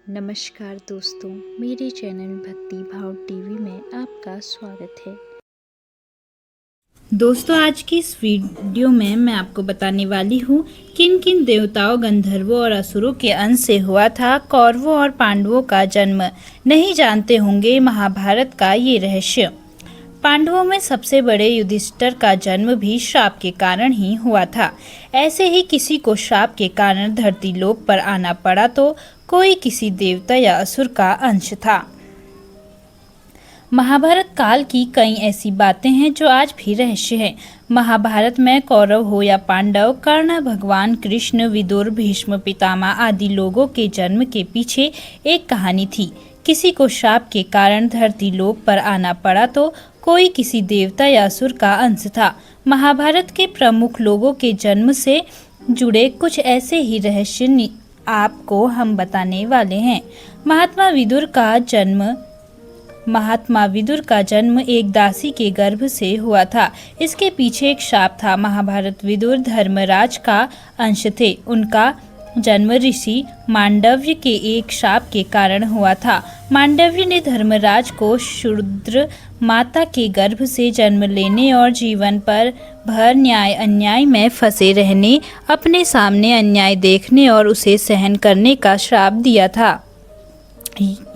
नमस्कार दोस्तों, मेरे चैनल भक्ति भाव टीवी में आपका स्वागत है। दोस्तों, आज की इस वीडियो में मैं आपको बताने वाली हूँ किन किन देवताओं, गंधर्वों और असुरों के अंश से हुआ था कौरवों और पांडवों का जन्म। नहीं जानते होंगे महाभारत का ये रहस्य। पांडवों में सबसे बड़े युधिष्ठिर का जन्म भी श्राप के कारण ही हुआ था। ऐसे ही किसी को श्राप के कारण धरती लोक पर आना पड़ा तो कोई किसी देवता या असुर का अंश था। महाभारत काल की कई ऐसी बातें हैं जो आज भी रहस्य है। महाभारत में कौरव हो या पांडव, कर्ण, भगवान कृष्ण, विदुर, भीष्म पितामह आदि लोगों के जन्म के पीछे एक कहानी थी। किसी को श्राप के कारण धरती लोक पर आना पड़ा तो कोई किसी देवता या असुर का अंश था। महाभारत के प्रमुख लोगों के जन्म से जुड़े कुछ ऐसे ही रहस्य आपको हम बताने वाले हैं। महात्मा विदुर का जन्म एक दासी के गर्भ से हुआ था। इसके पीछे एक शाप था। महाभारत विदुर धर्मराज का अंश थे। उनका जन्म ऋषि मांडव्य के एक शाप के कारण हुआ था। मांडव्य ने धर्मराज को शूद्र माता के गर्भ से जन्म लेने और जीवन भर न्याय अन्याय में फंसे रहने, अपने सामने अन्याय देखने और उसे सहन करने का श्राप दिया था।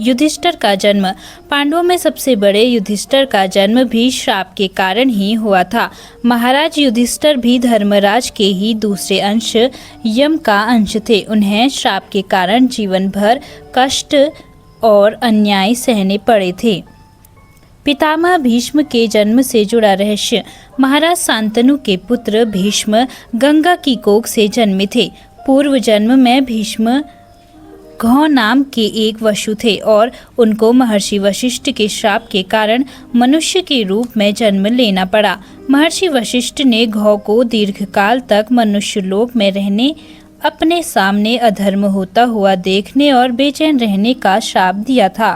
युधिष्ठिर का जन्म। पांडवों में सबसे बड़े युधिष्ठिर का जन्म भी श्राप के कारण ही हुआ था। महाराज युधिष्ठिर भी धर्मराज के ही दूसरे अंश यम का अंश थे। उन्हें श्राप के कारण जीवन भर कष्ट और अन्याय सहने पड़े थे। पितामह भीष्म के जन्म से जुड़ा रहस्य। महाराज शांतनु के पुत्र भीष्म गंगा की कोख से जन्मे थे। पूर्व जन्म में भीष्म घौ नाम के एक वसु थे और उनको महर्षि वशिष्ठ के श्राप के कारण मनुष्य के रूप में जन्म लेना पड़ा। महर्षि वशिष्ठ ने घौ को दीर्घकाल तक मनुष्य लोक में रहने, अपने सामने अधर्म होता हुआ देखने और बेचैन रहने का श्राप दिया था।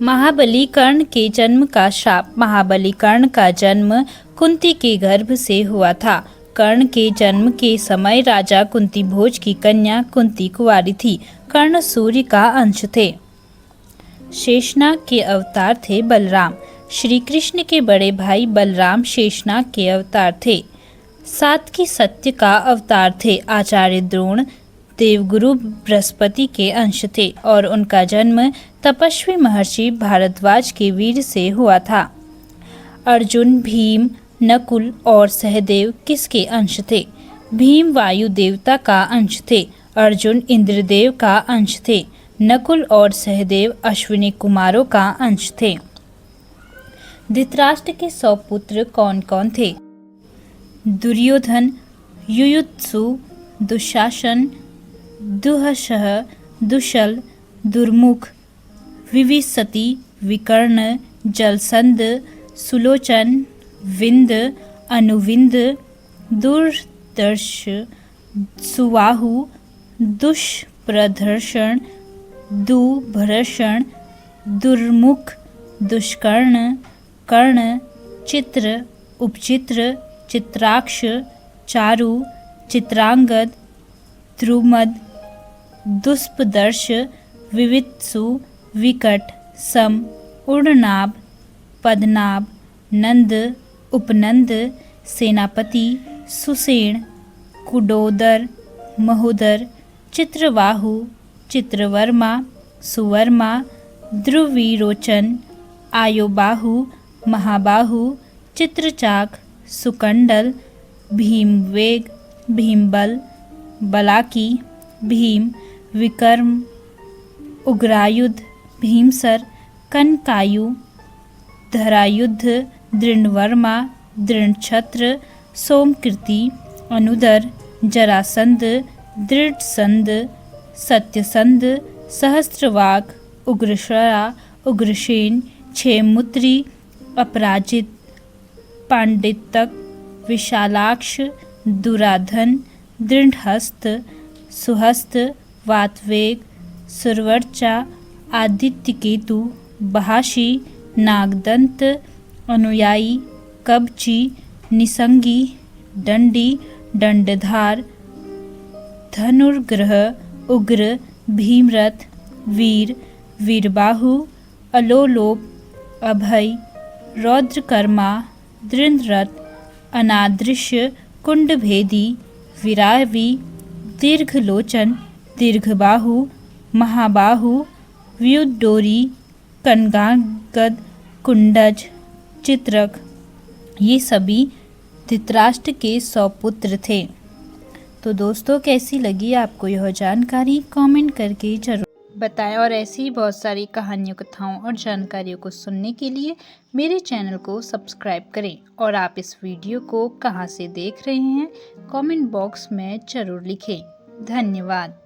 महाबली कर्ण के जन्म का श्राप। महाबली कर्ण का जन्म कुंती के गर्भ से हुआ था। कर्ण के जन्म के समय राजा कुंती भोज की कन्या कुंती कुंवारी थी। कर्ण सूर्य का अंश थे। शेषनाग के अवतार थे बलराम। श्री कृष्ण के बड़े भाई बलराम शेषनाग के अवतार थे। सात्विकी सत्य का अवतार थे। आचार्य द्रोण देवगुरु बृहस्पति के अंश थे और उनका जन्म तपस्वी महर्षि भारद्वाज के वीर से हुआ था। अर्जुन, भीम, नकुल और सहदेव किसके अंश थे? भीम वायु देवता का अंश थे। अर्जुन इंद्रदेव का अंश थे। नकुल और सहदेव अश्विनी कुमारों का अंश थे। धृतराष्ट्र के 100 पुत्र कौन कौन थे? दुर्योधन, युयुत्सु, दुशासन, दुःशः, दुशल, दुर्मुख, विविशति, विकर्ण, जलसंध, सुलोचन, विंद, अनुविंद, दुर्दर्श, सुबाहु, दुष्प्रदर्शन, दुभ्रषण, दुर्मुख, दुष्कर्ण, कर्ण, चित्र, उपचित्र, चित्राक्ष, चारु, चित्रांगद, द्रुमद, दुष्पदर्श, विवित्सु, विकट, सम, उड़नाभ, पद्मनाभ, नंद, उपनंद, सेनापति, सुसेन, कुडोदर, महोदर, चित्रवाहु, चित्रवर्मा, सुवर्मा, ध्रुवीरोचन, आयोबाहु, महाबाहु, चित्रचाक, सुकंडल, भीमवेग, भीमबल, बलाकी, भीम, विक्रम, उग्रायुध, भीमसर, कनकायु, धरायुद्ध, दृढ़वर्मा, दृढ़छत्र, सोमकृति, अनुदर, जरासंध, दृढ़संध, सत्यसंध, सहस्त्रवाग, उग्रश्रा, उग्रसेन, क्षेमुत्री, अपराजित, पांडितक, विशालाक्ष, दुराधन, दृढ़हस्त, सुहस्त, वातवेग, सुरवर्चा, आदित्यकेतु, बहाशी, नागदंत, अनुयायी, कवची, निसंगी, दंडी, दंडधार, धनुर्ग्रह, उग्र, भीमरथ, वीर, वीरबाहु, अलोलोप, अभय, रौद्रकर्मा, दृढ़रथ, अनादृश्य, कुंडभेदी, विरावी, दीर्घलोचन, दीर्घबाहु, महाबाहु, व्युडोरी, कनगागद, कुंडज, चित्रक, ये सभी धृतराष्ट्र के 100 पुत्र थे। तो दोस्तों, कैसी लगी आपको यह जानकारी? कमेंट करके जरूर बताएं और ऐसी ही बहुत सारी कहानियों, कथाओं और जानकारियों को सुनने के लिए मेरे चैनल को सब्सक्राइब करें। और आप इस वीडियो को कहां से देख रहे हैं, कमेंट बॉक्स में ज़रूर लिखें। धन्यवाद।